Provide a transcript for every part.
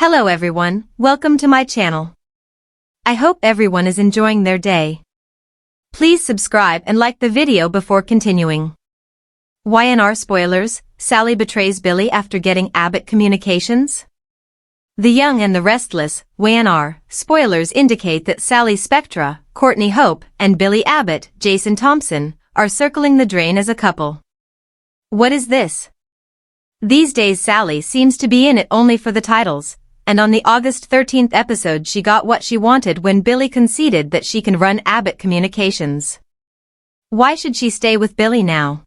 Hello everyone, welcome to my channel. I hope everyone is enjoying their day. Please subscribe and like the video before continuing. Y&R spoilers, Sally betrays Billy after getting Abbott communications? The Young and the Restless, Y&R, spoilers indicate that Sally Spectra, Courtney Hope, and Billy Abbott, Jason Thompson, are circling the drain as a couple. What is this? These days Sally seems to be in it only for the titles, and on the August 13th episode she got what she wanted when Billy conceded that she can run Abbott Communications. Why should she stay with Billy now?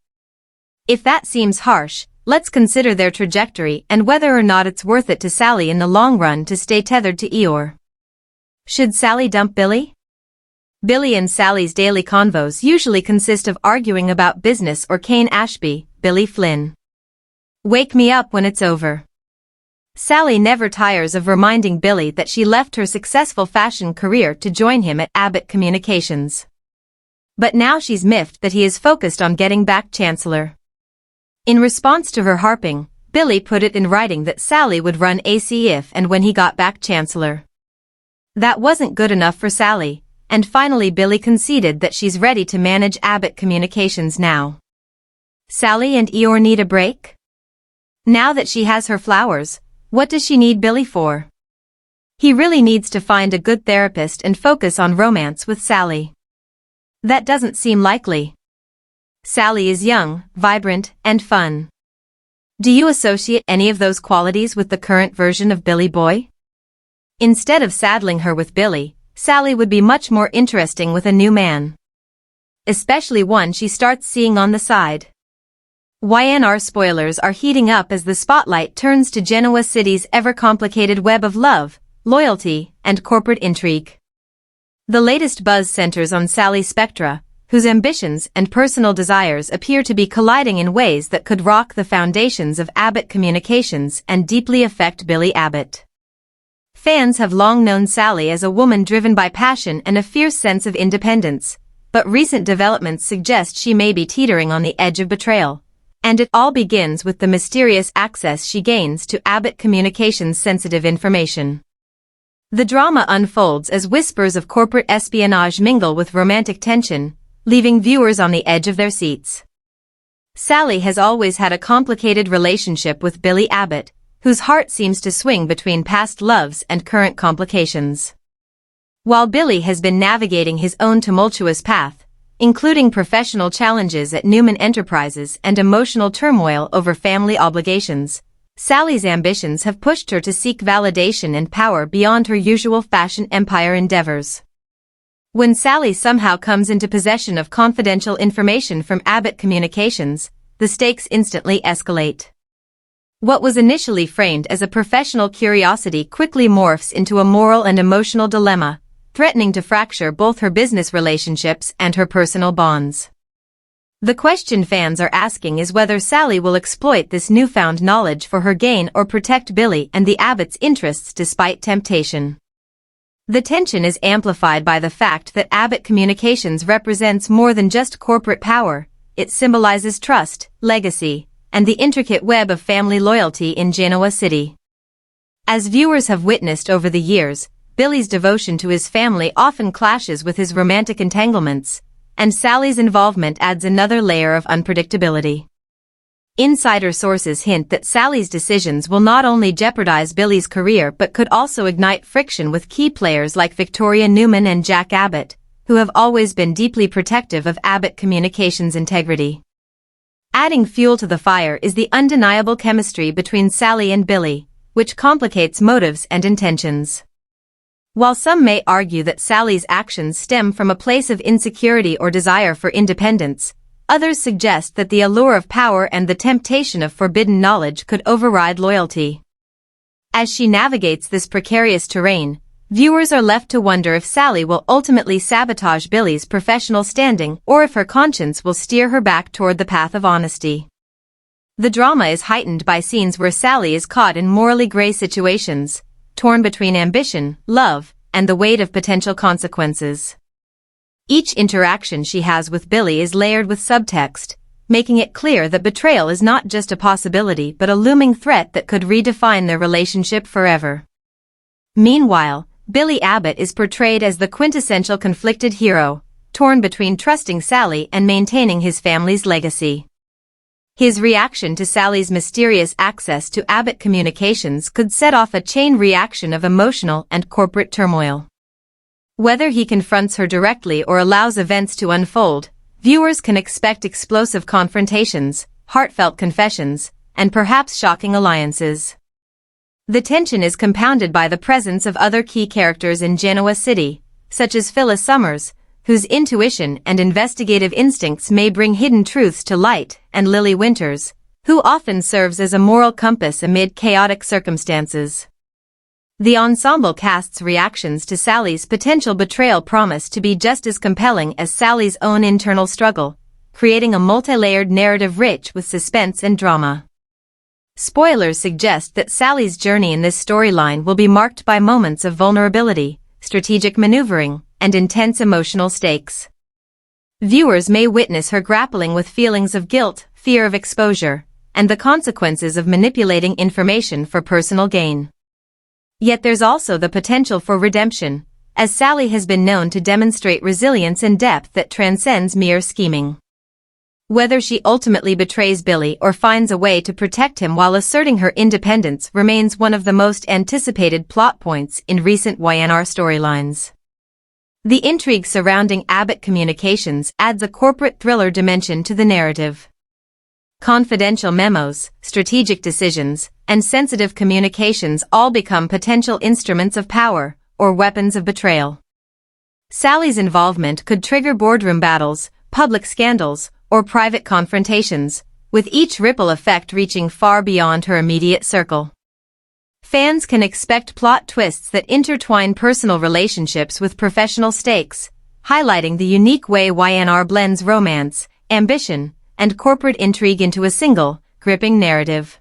If that seems harsh, let's consider their trajectory and whether or not it's worth it to Sally in the long run to stay tethered to Eeyore. Should Sally dump Billy? Billy and Sally's daily convos usually consist of arguing about business or Kane Ashby, Billy Flynn. Wake me up when it's over. Sally never tires of reminding Billy that she left her successful fashion career to join him at Abbott Communications. But now she's miffed that he is focused on getting back Chancellor. In response to her harping, Billy put it in writing that Sally would run AC if and when he got back Chancellor. That wasn't good enough for Sally, and finally Billy conceded that she's ready to manage Abbott Communications now. Sally and Eeyore need a break? Now that she has her flowers, what does she need Billy for? He really needs to find a good therapist and focus on romance with Sally. That doesn't seem likely. Sally is young, vibrant, and fun. Do you associate any of those qualities with the current version of Billy Boy? Instead of saddling her with Billy, Sally would be much more interesting with a new man. Especially one she starts seeing on the side. Y&R spoilers are heating up as the spotlight turns to Genoa City's ever-complicated web of love, loyalty, and corporate intrigue. The latest buzz centers on Sally Spectra, whose ambitions and personal desires appear to be colliding in ways that could rock the foundations of Abbott Communications and deeply affect Billy Abbott. Fans have long known Sally as a woman driven by passion and a fierce sense of independence, but recent developments suggest she may be teetering on the edge of betrayal. And it all begins with the mysterious access she gains to Abbott Communications' sensitive information. The drama unfolds as whispers of corporate espionage mingle with romantic tension, leaving viewers on the edge of their seats. Sally has always had a complicated relationship with Billy Abbott, whose heart seems to swing between past loves and current complications. While Billy has been navigating his own tumultuous path, including professional challenges at Newman Enterprises and emotional turmoil over family obligations, Sally's ambitions have pushed her to seek validation and power beyond her usual fashion empire endeavors. When Sally somehow comes into possession of confidential information from Abbott Communications, the stakes instantly escalate. What was initially framed as a professional curiosity quickly morphs into a moral and emotional dilemma, threatening to fracture both her business relationships and her personal bonds. The question fans are asking is whether Sally will exploit this newfound knowledge for her gain or protect Billy and the Abbotts' interests despite temptation. The tension is amplified by the fact that Abbott Communications represents more than just corporate power. It symbolizes trust, legacy, and the intricate web of family loyalty in Genoa City. As viewers have witnessed over the years, Billy's devotion to his family often clashes with his romantic entanglements, and Sally's involvement adds another layer of unpredictability. Insider sources hint that Sally's decisions will not only jeopardize Billy's career but could also ignite friction with key players like Victoria Newman and Jack Abbott, who have always been deeply protective of Abbott Communications' integrity. Adding fuel to the fire is the undeniable chemistry between Sally and Billy, which complicates motives and intentions. While some may argue that Sally's actions stem from a place of insecurity or desire for independence, others suggest that the allure of power and the temptation of forbidden knowledge could override loyalty. As she navigates this precarious terrain, viewers are left to wonder if Sally will ultimately sabotage Billy's professional standing or if her conscience will steer her back toward the path of honesty. The drama is heightened by scenes where Sally is caught in morally gray situations, torn between ambition, love, and the weight of potential consequences. Each interaction she has with Billy is layered with subtext, making it clear that betrayal is not just a possibility but a looming threat that could redefine their relationship forever. Meanwhile, Billy Abbott is portrayed as the quintessential conflicted hero, torn between trusting Sally and maintaining his family's legacy. His reaction to Sally's mysterious access to Abbott communications could set off a chain reaction of emotional and corporate turmoil. Whether he confronts her directly or allows events to unfold, viewers can expect explosive confrontations, heartfelt confessions, and perhaps shocking alliances. The tension is compounded by the presence of other key characters in Genoa City, such as Phyllis Summers, whose intuition and investigative instincts may bring hidden truths to light, and Lily Winters, who often serves as a moral compass amid chaotic circumstances. The ensemble cast's reactions to Sally's potential betrayal promise to be just as compelling as Sally's own internal struggle, creating a multi-layered narrative rich with suspense and drama. Spoilers suggest that Sally's journey in this storyline will be marked by moments of vulnerability, strategic maneuvering, and intense emotional stakes. Viewers may witness her grappling with feelings of guilt, fear of exposure, and the consequences of manipulating information for personal gain. Yet there's also the potential for redemption, as Sally has been known to demonstrate resilience and depth that transcends mere scheming. Whether she ultimately betrays Billy or finds a way to protect him while asserting her independence remains one of the most anticipated plot points in recent Y&R storylines. The intrigue surrounding Abbott communications adds a corporate thriller dimension to the narrative. Confidential memos, strategic decisions, and sensitive communications all become potential instruments of power, or weapons of betrayal. Sally's involvement could trigger boardroom battles, public scandals, or private confrontations, with each ripple effect reaching far beyond her immediate circle. Fans can expect plot twists that intertwine personal relationships with professional stakes, highlighting the unique way Y&R blends romance, ambition, and corporate intrigue into a single, gripping narrative.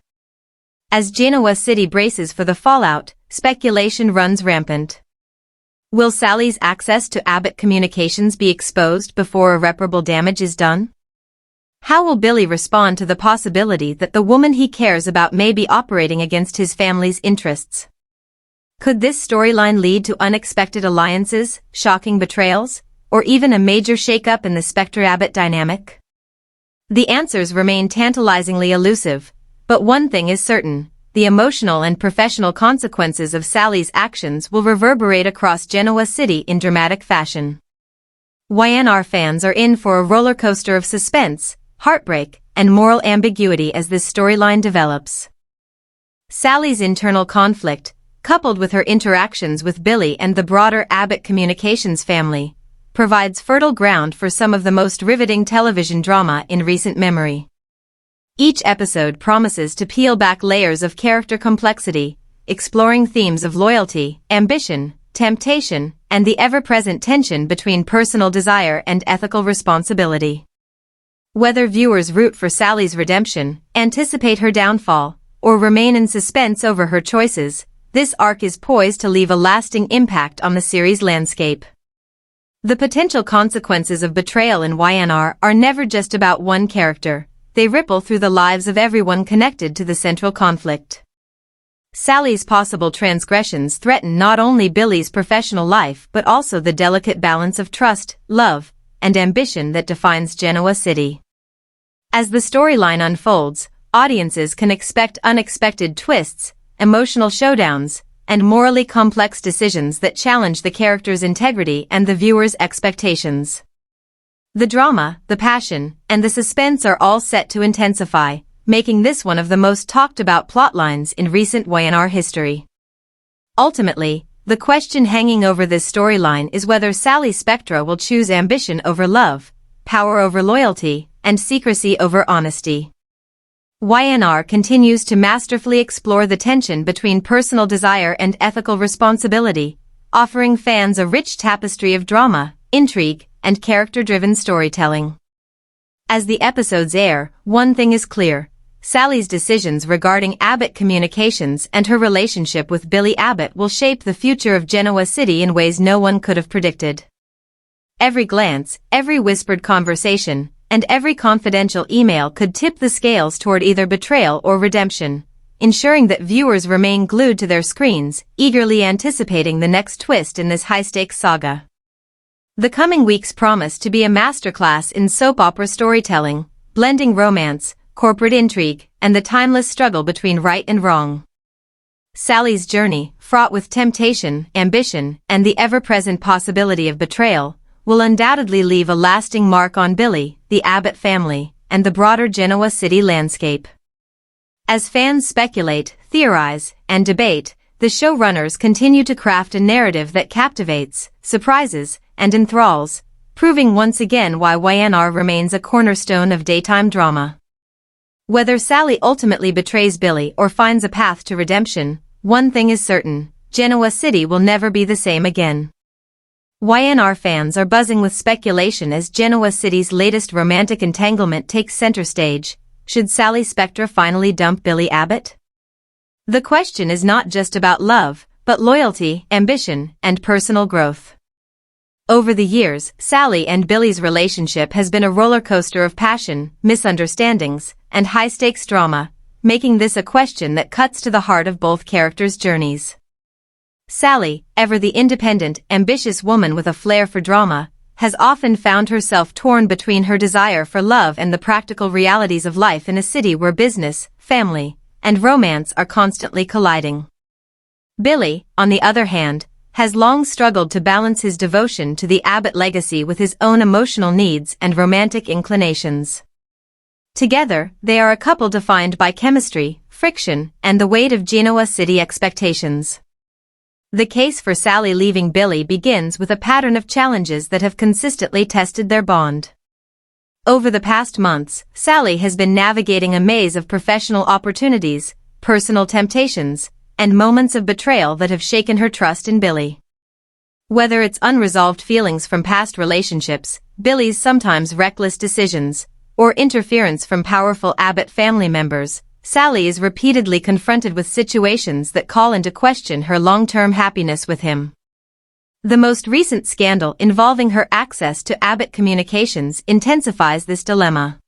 As Genoa City braces for the fallout, speculation runs rampant. Will Sally's access to Abbott communications be exposed before irreparable damage is done? How will Billy respond to the possibility that the woman he cares about may be operating against his family's interests? Could this storyline lead to unexpected alliances, shocking betrayals, or even a major shakeup in the Spectre-Abbott dynamic? The answers remain tantalizingly elusive, but one thing is certain: the emotional and professional consequences of Sally's actions will reverberate across Genoa City in dramatic fashion. Y&R fans are in for a roller coaster of suspense, heartbreak, and moral ambiguity as this storyline develops. Sally's internal conflict, coupled with her interactions with Billy and the broader Abbott Communications family, provides fertile ground for some of the most riveting television drama in recent memory. Each episode promises to peel back layers of character complexity, exploring themes of loyalty, ambition, temptation, and the ever-present tension between personal desire and ethical responsibility. Whether viewers root for Sally's redemption, anticipate her downfall, or remain in suspense over her choices, this arc is poised to leave a lasting impact on the series' landscape. The potential consequences of betrayal in Y&R are never just about one character. They ripple through the lives of everyone connected to the central conflict. Sally's possible transgressions threaten not only Billy's professional life but also the delicate balance of trust, love, and ambition that defines Genoa City. As the storyline unfolds, audiences can expect unexpected twists, emotional showdowns, and morally complex decisions that challenge the character's integrity and the viewer's expectations. The drama, the passion, and the suspense are all set to intensify, making this one of the most talked-about plotlines in recent Y&R history. Ultimately, the question hanging over this storyline is whether Sally Spectra will choose ambition over love, power over loyalty, and secrecy over honesty. Y&R continues to masterfully explore the tension between personal desire and ethical responsibility, offering fans a rich tapestry of drama, intrigue, and character-driven storytelling. As the episodes air, one thing is clear: Sally's decisions regarding Abbott Communications and her relationship with Billy Abbott will shape the future of Genoa City in ways no one could have predicted. Every glance, every whispered conversation, and every confidential email could tip the scales toward either betrayal or redemption, ensuring that viewers remain glued to their screens, eagerly anticipating the next twist in this high-stakes saga. The coming weeks promise to be a masterclass in soap opera storytelling, blending romance, corporate intrigue, and the timeless struggle between right and wrong. Sally's journey, fraught with temptation, ambition, and the ever-present possibility of betrayal, will undoubtedly leave a lasting mark on Billy, the Abbott family, and the broader Genoa City landscape. As fans speculate, theorize, and debate, the showrunners continue to craft a narrative that captivates, surprises, and enthralls, proving once again why Y&R remains a cornerstone of daytime drama. Whether Sally ultimately betrays Billy or finds a path to redemption, one thing is certain: Genoa City will never be the same again. Y&R fans are buzzing with speculation as Genoa City's latest romantic entanglement takes center stage. Should Sally Spectra finally dump Billy Abbott? The question is not just about love, but loyalty, ambition, and personal growth. Over the years, Sally and Billy's relationship has been a roller coaster of passion, misunderstandings, and high-stakes drama, making this a question that cuts to the heart of both characters' journeys. Sally, ever the independent, ambitious woman with a flair for drama, has often found herself torn between her desire for love and the practical realities of life in a city where business, family, and romance are constantly colliding. Billy, on the other hand, has long struggled to balance his devotion to the Abbott legacy with his own emotional needs and romantic inclinations. Together, they are a couple defined by chemistry, friction, and the weight of Genoa City expectations. The case for Sally leaving Billy begins with a pattern of challenges that have consistently tested their bond. Over the past months, Sally has been navigating a maze of professional opportunities, personal temptations, and moments of betrayal that have shaken her trust in Billy. Whether it's unresolved feelings from past relationships, Billy's sometimes reckless decisions, or interference from powerful Abbott family members, Sally is repeatedly confronted with situations that call into question her long-term happiness with him. The most recent scandal involving her access to Abbott communications intensifies this dilemma.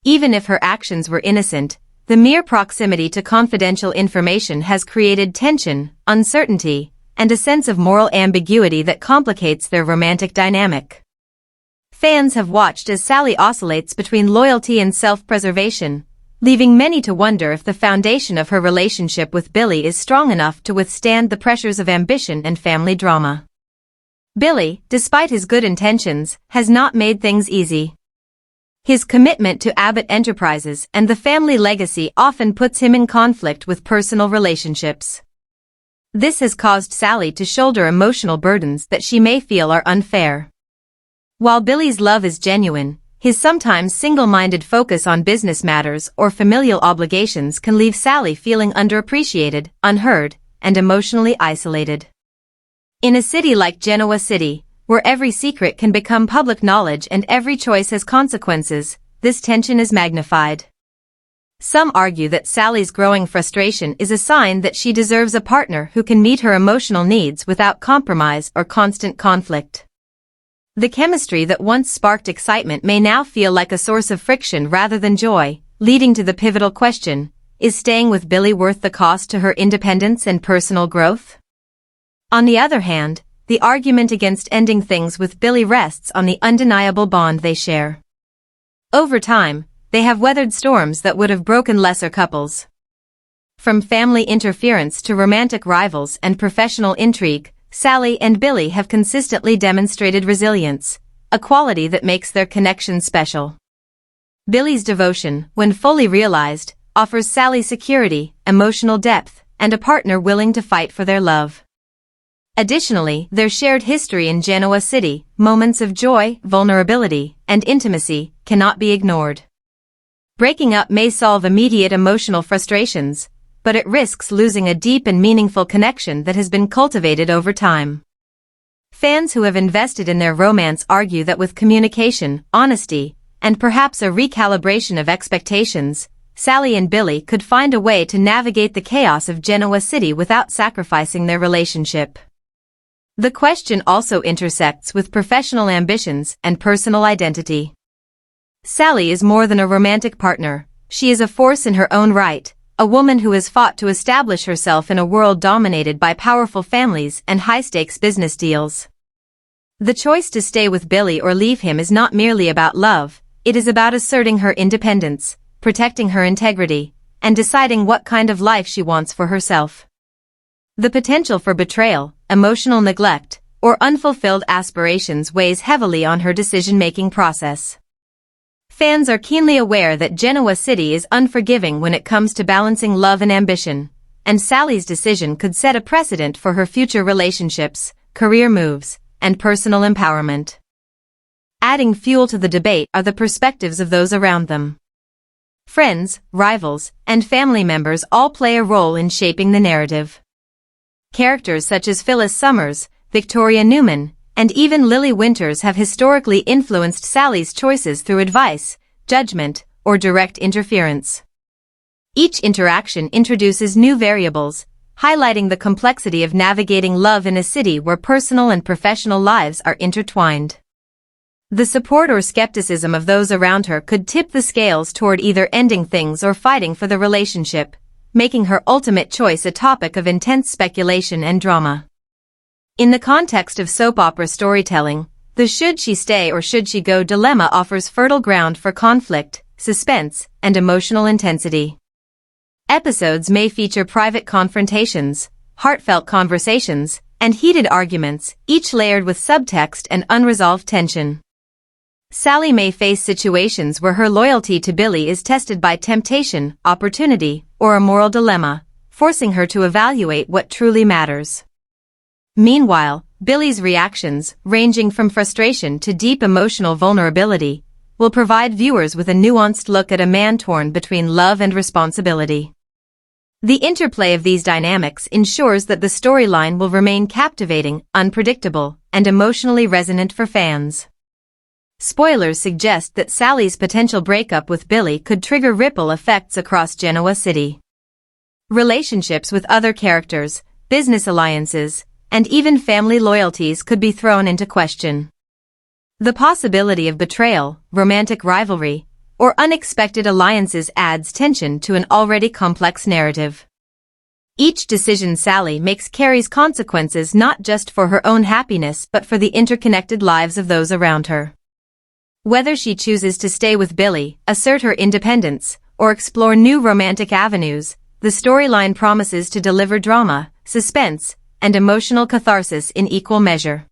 Even if her actions were innocent, the mere proximity to confidential information has created tension, uncertainty, and a sense of moral ambiguity that complicates their romantic dynamic. Fans have watched as Sally oscillates between loyalty and self-preservation, leaving many to wonder if the foundation of her relationship with Billy is strong enough to withstand the pressures of ambition and family drama. Billy, despite his good intentions, has not made things easy. His commitment to Abbott Enterprises and the family legacy often puts him in conflict with personal relationships. This has caused Sally to shoulder emotional burdens that she may feel are unfair. While Billy's love is genuine, his sometimes single-minded focus on business matters or familial obligations can leave Sally feeling underappreciated, unheard, and emotionally isolated. In a city like Genoa City, where every secret can become public knowledge and every choice has consequences, this tension is magnified. Some argue that Sally's growing frustration is a sign that she deserves a partner who can meet her emotional needs without compromise or constant conflict. The chemistry that once sparked excitement may now feel like a source of friction rather than joy, leading to the pivotal question: is staying with Billy worth the cost to her independence and personal growth? On the other hand, the argument against ending things with Billy rests on the undeniable bond they share. Over time, they have weathered storms that would have broken lesser couples. From family interference to romantic rivals and professional intrigue, Sally and Billy have consistently demonstrated resilience, a quality that makes their connection special. Billy's devotion, when fully realized, offers Sally security, emotional depth, and a partner willing to fight for their love. Additionally, their shared history in Genoa City, moments of joy, vulnerability, and intimacy, cannot be ignored. Breaking up may solve immediate emotional frustrations, but it risks losing a deep and meaningful connection that has been cultivated over time. Fans who have invested in their romance argue that with communication, honesty, and perhaps a recalibration of expectations, Sally and Billy could find a way to navigate the chaos of Genoa City without sacrificing their relationship. The question also intersects with professional ambitions and personal identity. Sally is more than a romantic partner, she is a force in her own right, a woman who has fought to establish herself in a world dominated by powerful families and high-stakes business deals. The choice to stay with Billy or leave him is not merely about love, it is about asserting her independence, protecting her integrity, and deciding what kind of life she wants for herself. The potential for betrayal, emotional neglect, or unfulfilled aspirations weighs heavily on her decision-making process. Fans are keenly aware that Genoa City is unforgiving when it comes to balancing love and ambition, and Sally's decision could set a precedent for her future relationships, career moves, and personal empowerment. Adding fuel to the debate are the perspectives of those around them. Friends, rivals, and family members all play a role in shaping the narrative. Characters such as Phyllis Summers, Victoria Newman, and even Lily Winters have historically influenced Sally's choices through advice, judgment, or direct interference. Each interaction introduces new variables, highlighting the complexity of navigating love in a city where personal and professional lives are intertwined. The support or skepticism of those around her could tip the scales toward either ending things or fighting for the relationship, making her ultimate choice a topic of intense speculation and drama. In the context of soap opera storytelling, the should she stay or should she go dilemma offers fertile ground for conflict, suspense, and emotional intensity. Episodes may feature private confrontations, heartfelt conversations, and heated arguments, each layered with subtext and unresolved tension. Sally may face situations where her loyalty to Billy is tested by temptation, opportunity, or a moral dilemma, forcing her to evaluate what truly matters. Meanwhile, Billy's reactions, ranging from frustration to deep emotional vulnerability, will provide viewers with a nuanced look at a man torn between love and responsibility. The interplay of these dynamics ensures that the storyline will remain captivating, unpredictable, and emotionally resonant for fans. Spoilers suggest that Sally's potential breakup with Billy could trigger ripple effects across Genoa City. Relationships with other characters, business alliances, and even family loyalties could be thrown into question. The possibility of betrayal, romantic rivalry, or unexpected alliances adds tension to an already complex narrative. Each decision Sally makes carries consequences not just for her own happiness but for the interconnected lives of those around her. Whether she chooses to stay with Billy, assert her independence, or explore new romantic avenues, the storyline promises to deliver drama, suspense, and emotional catharsis in equal measure.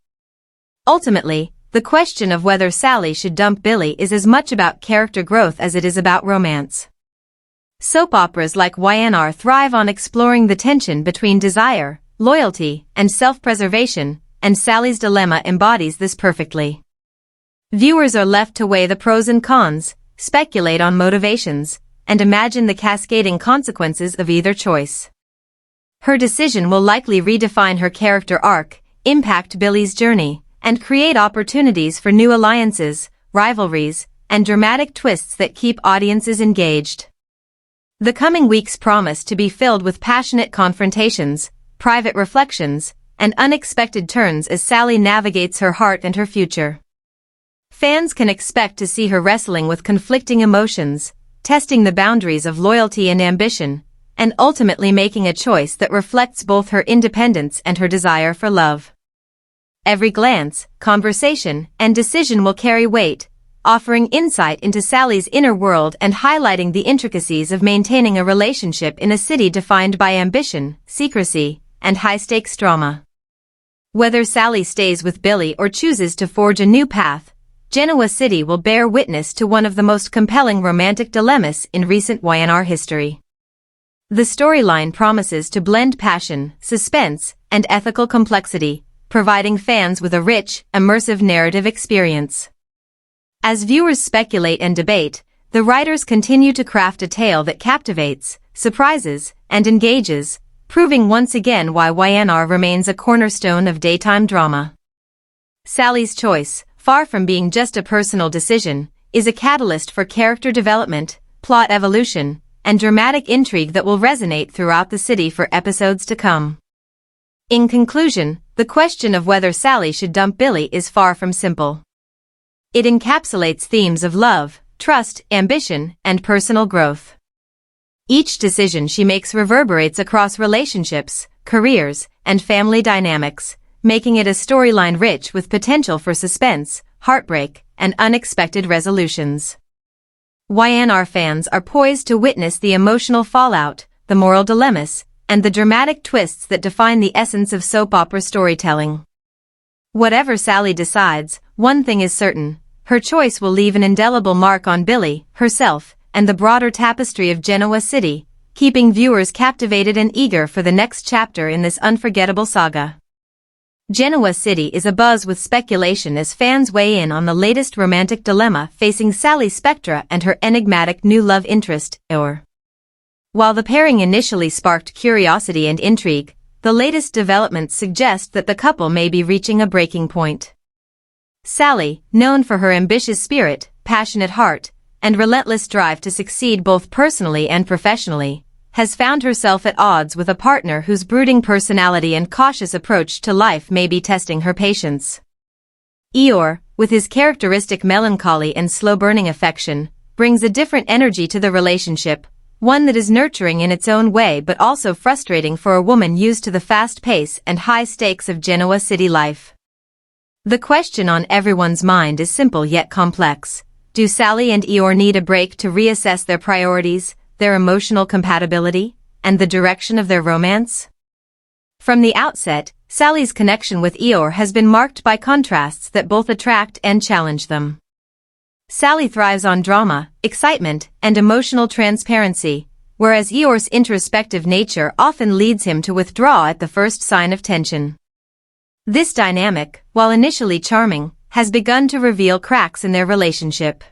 Ultimately, the question of whether Sally should dump Billy is as much about character growth as it is about romance. Soap operas like Y&R thrive on exploring the tension between desire, loyalty, and self-preservation, and Sally's dilemma embodies this perfectly. Viewers are left to weigh the pros and cons, speculate on motivations, and imagine the cascading consequences of either choice. Her decision will likely redefine her character arc, impact Billy's journey, and create opportunities for new alliances, rivalries, and dramatic twists that keep audiences engaged. The coming weeks promise to be filled with passionate confrontations, private reflections, and unexpected turns as Sally navigates her heart and her future. Fans can expect to see her wrestling with conflicting emotions, testing the boundaries of loyalty and ambition, and ultimately making a choice that reflects both her independence and her desire for love. Every glance, conversation, and decision will carry weight, offering insight into Sally's inner world and highlighting the intricacies of maintaining a relationship in a city defined by ambition, secrecy, and high-stakes drama. Whether Sally stays with Billy or chooses to forge a new path, Genoa City will bear witness to one of the most compelling romantic dilemmas in recent Y&R history. The storyline promises to blend passion, suspense, and ethical complexity, providing fans with a rich, immersive narrative experience. As viewers speculate and debate, the writers continue to craft a tale that captivates, surprises, and engages, proving once again why Y&R remains a cornerstone of daytime drama. Sally's choice, far from being just a personal decision, is a catalyst for character development, plot evolution, and dramatic intrigue that will resonate throughout the city for episodes to come. In conclusion, the question of whether Sally should dump Billy is far from simple. It encapsulates themes of love, trust, ambition, and personal growth. Each decision she makes reverberates across relationships, careers, and family dynamics, making it a storyline rich with potential for suspense, heartbreak, and unexpected resolutions. Y&R fans are poised to witness the emotional fallout, the moral dilemmas, and the dramatic twists that define the essence of soap opera storytelling. Whatever Sally decides, one thing is certain: her choice will leave an indelible mark on Billy, herself, and the broader tapestry of Genoa City, keeping viewers captivated and eager for the next chapter in this unforgettable saga. Genoa City is abuzz with speculation as fans weigh in on the latest romantic dilemma facing Sally Spectra and her enigmatic new love interest, Eeyore. While the pairing initially sparked curiosity and intrigue, the latest developments suggest that the couple may be reaching a breaking point. Sally, known for her ambitious spirit, passionate heart, and relentless drive to succeed both personally and professionally, has found herself at odds with a partner whose brooding personality and cautious approach to life may be testing her patience. Eeyore, with his characteristic melancholy and slow-burning affection, brings a different energy to the relationship, one that is nurturing in its own way but also frustrating for a woman used to the fast pace and high stakes of Genoa City life. The question on everyone's mind is simple yet complex. Do Sally and Eeyore need a break to reassess their priorities, their emotional compatibility, and the direction of their romance? From the outset, Sally's connection with Eeyore has been marked by contrasts that both attract and challenge them. Sally thrives on drama, excitement, and emotional transparency, whereas Eeyore's introspective nature often leads him to withdraw at the first sign of tension. This dynamic, while initially charming, has begun to reveal cracks in their relationship.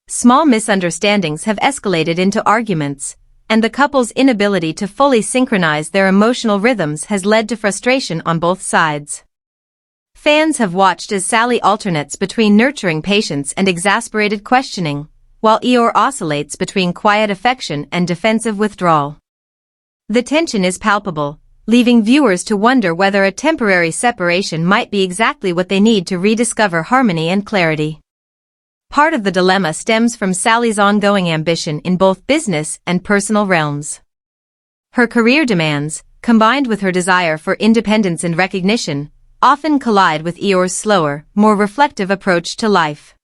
Small misunderstandings have escalated into arguments, and the couple's inability to fully synchronize their emotional rhythms has led to frustration on both sides. Fans have watched as Sally alternates between nurturing patience and exasperated questioning, while Eeyore oscillates between quiet affection and defensive withdrawal. The tension is palpable, leaving viewers to wonder whether a temporary separation might be exactly what they need to rediscover harmony and clarity. Part of the dilemma stems from Sally's ongoing ambition in both business and personal realms. Her career demands, combined with her desire for independence and recognition, often collide with Eeyore's slower, more reflective approach to life.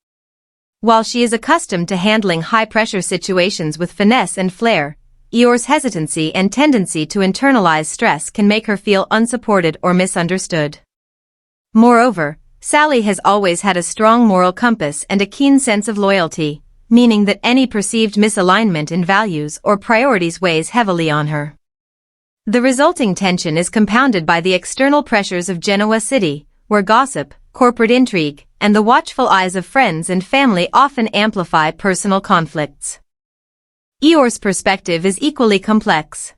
While she is accustomed to handling high-pressure situations with finesse and flair, Eeyore's hesitancy and tendency to internalize stress can make her feel unsupported or misunderstood. Moreover, Sally has always had a strong moral compass and a keen sense of loyalty, meaning that any perceived misalignment in values or priorities weighs heavily on her. The resulting tension is compounded by the external pressures of Genoa City, where gossip, corporate intrigue, and the watchful eyes of friends and family often amplify personal conflicts. Eeyore's perspective is equally complex.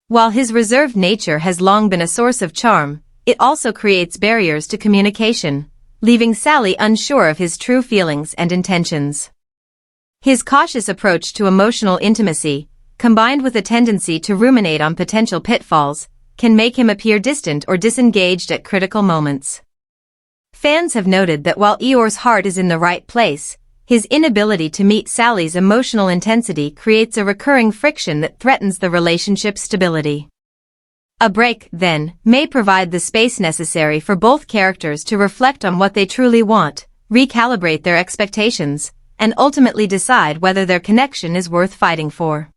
While his reserved nature has long been a source of charm, it also creates barriers to communication, leaving Sally unsure of his true feelings and intentions. His cautious approach to emotional intimacy, combined with a tendency to ruminate on potential pitfalls, can make him appear distant or disengaged at critical moments. Fans have noted that while Eeyore's heart is in the right place, his inability to meet Sally's emotional intensity creates a recurring friction that threatens the relationship's stability. A break, then, may provide the space necessary for both characters to reflect on what they truly want, recalibrate their expectations, and ultimately decide whether their connection is worth fighting for.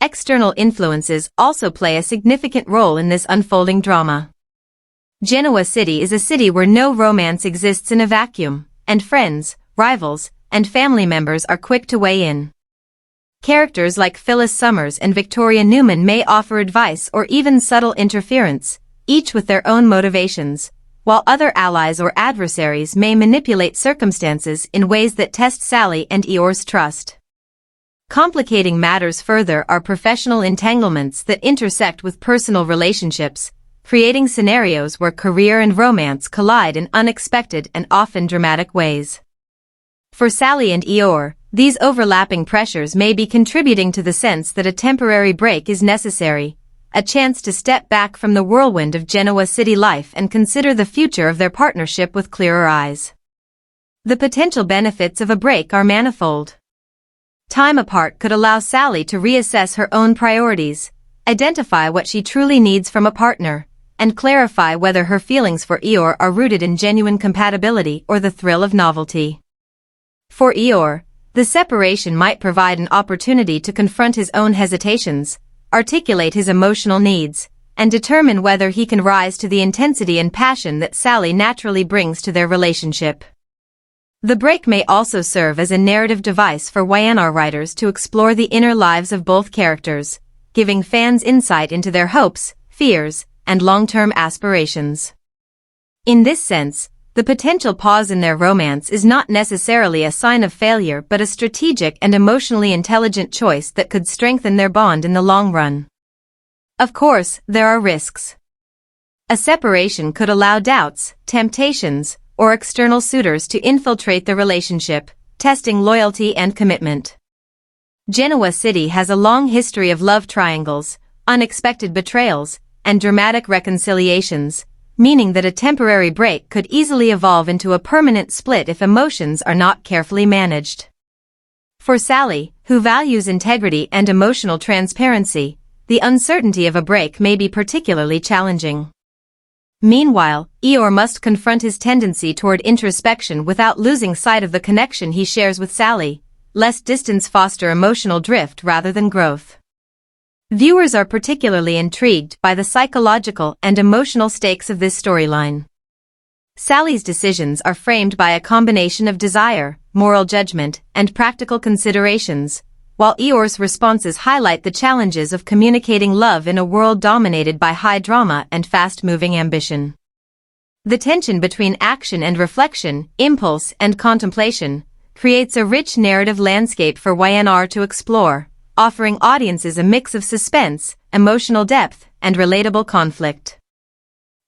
External influences also play a significant role in this unfolding drama. Genoa City is a city where no romance exists in a vacuum, and friends, rivals, and family members are quick to weigh in. Characters like Phyllis Summers and Victoria Newman may offer advice or even subtle interference, each with their own motivations, while other allies or adversaries may manipulate circumstances in ways that test Sally and Eeyore's trust. Complicating matters further are professional entanglements that intersect with personal relationships, creating scenarios where career and romance collide in unexpected and often dramatic ways. For Sally and Eeyore, these overlapping pressures may be contributing to the sense that a temporary break is necessary, a chance to step back from the whirlwind of Genoa City life and consider the future of their partnership with clearer eyes. The potential benefits of a break are manifold. Time apart could allow Sally to reassess her own priorities, identify what she truly needs from a partner, and clarify whether her feelings for Eeyore are rooted in genuine compatibility or the thrill of novelty. For Eeyore, the separation might provide an opportunity to confront his own hesitations, articulate his emotional needs, and determine whether he can rise to the intensity and passion that Sally naturally brings to their relationship. The break may also serve as a narrative device for Y&R writers to explore the inner lives of both characters, giving fans insight into their hopes, fears, and long-term aspirations. In this sense, the potential pause in their romance is not necessarily a sign of failure but a strategic and emotionally intelligent choice that could strengthen their bond in the long run. Of course, there are risks. A separation could allow doubts, temptations, or external suitors to infiltrate the relationship, testing loyalty and commitment. Genoa City has a long history of love triangles, unexpected betrayals, and dramatic reconciliations, meaning that a temporary break could easily evolve into a permanent split if emotions are not carefully managed. For Sally, who values integrity and emotional transparency, the uncertainty of a break may be particularly challenging. Meanwhile, Eeyore must confront his tendency toward introspection without losing sight of the connection he shares with Sally, lest distance foster emotional drift rather than growth. Viewers are particularly intrigued by the psychological and emotional stakes of this storyline. Sally's decisions are framed by a combination of desire, moral judgment, and practical considerations, while Eeyore's responses highlight the challenges of communicating love in a world dominated by high drama and fast-moving ambition. The tension between action and reflection, impulse and contemplation, creates a rich narrative landscape for Y&R to explore, offering audiences a mix of suspense, emotional depth, and relatable conflict.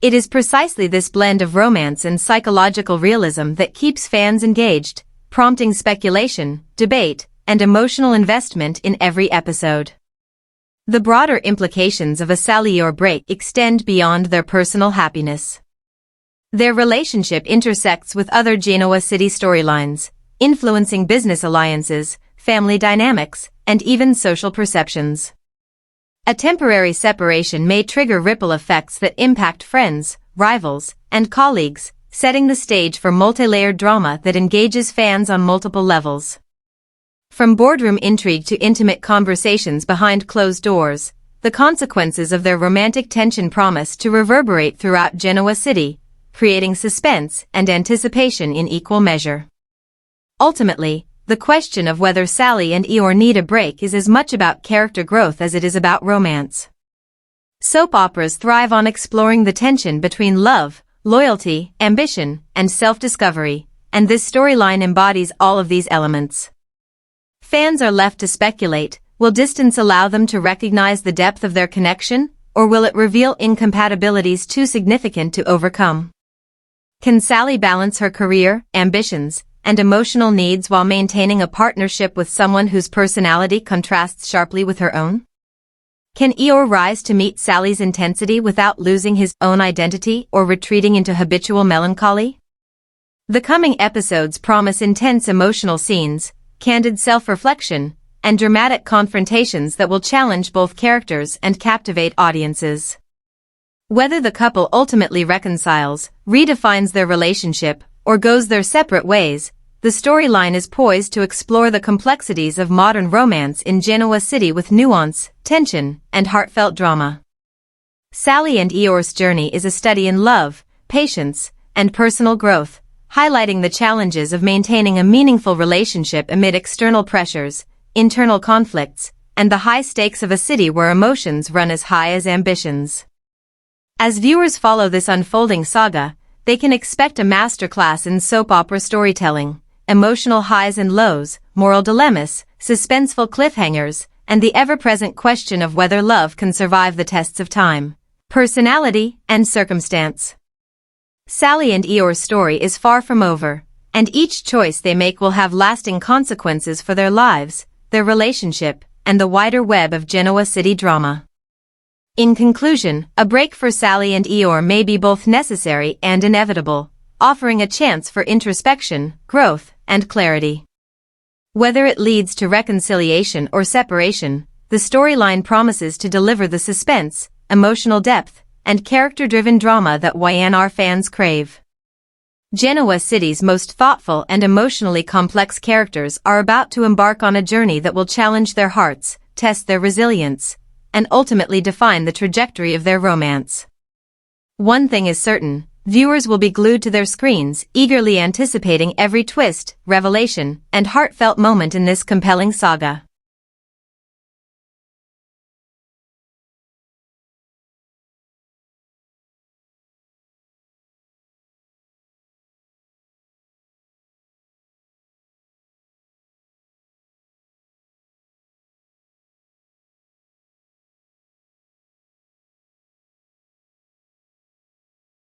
It is precisely this blend of romance and psychological realism that keeps fans engaged, prompting speculation, debate, and emotional investment in every episode. The broader implications of a Sally-Eeyore break extend beyond their personal happiness. Their relationship intersects with other Genoa City storylines, influencing business alliances, family dynamics, and even social perceptions. A temporary separation may trigger ripple effects that impact friends, rivals, and colleagues, setting the stage for multi-layered drama that engages fans on multiple levels. From boardroom intrigue to intimate conversations behind closed doors, the consequences of their romantic tension promise to reverberate throughout Genoa City, creating suspense and anticipation in equal measure. Ultimately, the question of whether Sally and Eeyore need a break is as much about character growth as it is about romance. Soap operas thrive on exploring the tension between love, loyalty, ambition, and self-discovery, and this storyline embodies all of these elements. Fans are left to speculate, will distance allow them to recognize the depth of their connection, or will it reveal incompatibilities too significant to overcome? Can Sally balance her career, ambitions, and emotional needs while maintaining a partnership with someone whose personality contrasts sharply with her own? Can Eeyore rise to meet Sally's intensity without losing his own identity or retreating into habitual melancholy? The coming episodes promise intense emotional scenes, candid self-reflection, and dramatic confrontations that will challenge both characters and captivate audiences. Whether the couple ultimately reconciles, redefines their relationship, or goes their separate ways, the storyline is poised to explore the complexities of modern romance in Genoa City with nuance, tension, and heartfelt drama. Sally and Eeyore's journey is a study in love, patience, and personal growth, highlighting the challenges of maintaining a meaningful relationship amid external pressures, internal conflicts, and the high stakes of a city where emotions run as high as ambitions. As viewers follow this unfolding saga, they can expect a masterclass in soap opera storytelling, emotional highs and lows, moral dilemmas, suspenseful cliffhangers, and the ever-present question of whether love can survive the tests of time, personality, and circumstance. Sally and Eeyore's story is far from over, and each choice they make will have lasting consequences for their lives, their relationship, and the wider web of Genoa City drama. In conclusion, a break for Sally and Eeyore may be both necessary and inevitable, offering a chance for introspection, growth, and clarity. Whether it leads to reconciliation or separation, the storyline promises to deliver the suspense, emotional depth, and character-driven drama that Y&R fans crave. Genoa City's most thoughtful and emotionally complex characters are about to embark on a journey that will challenge their hearts, test their resilience, and ultimately define the trajectory of their romance. One thing is certain, viewers will be glued to their screens, eagerly anticipating every twist, revelation, and heartfelt moment in this compelling saga.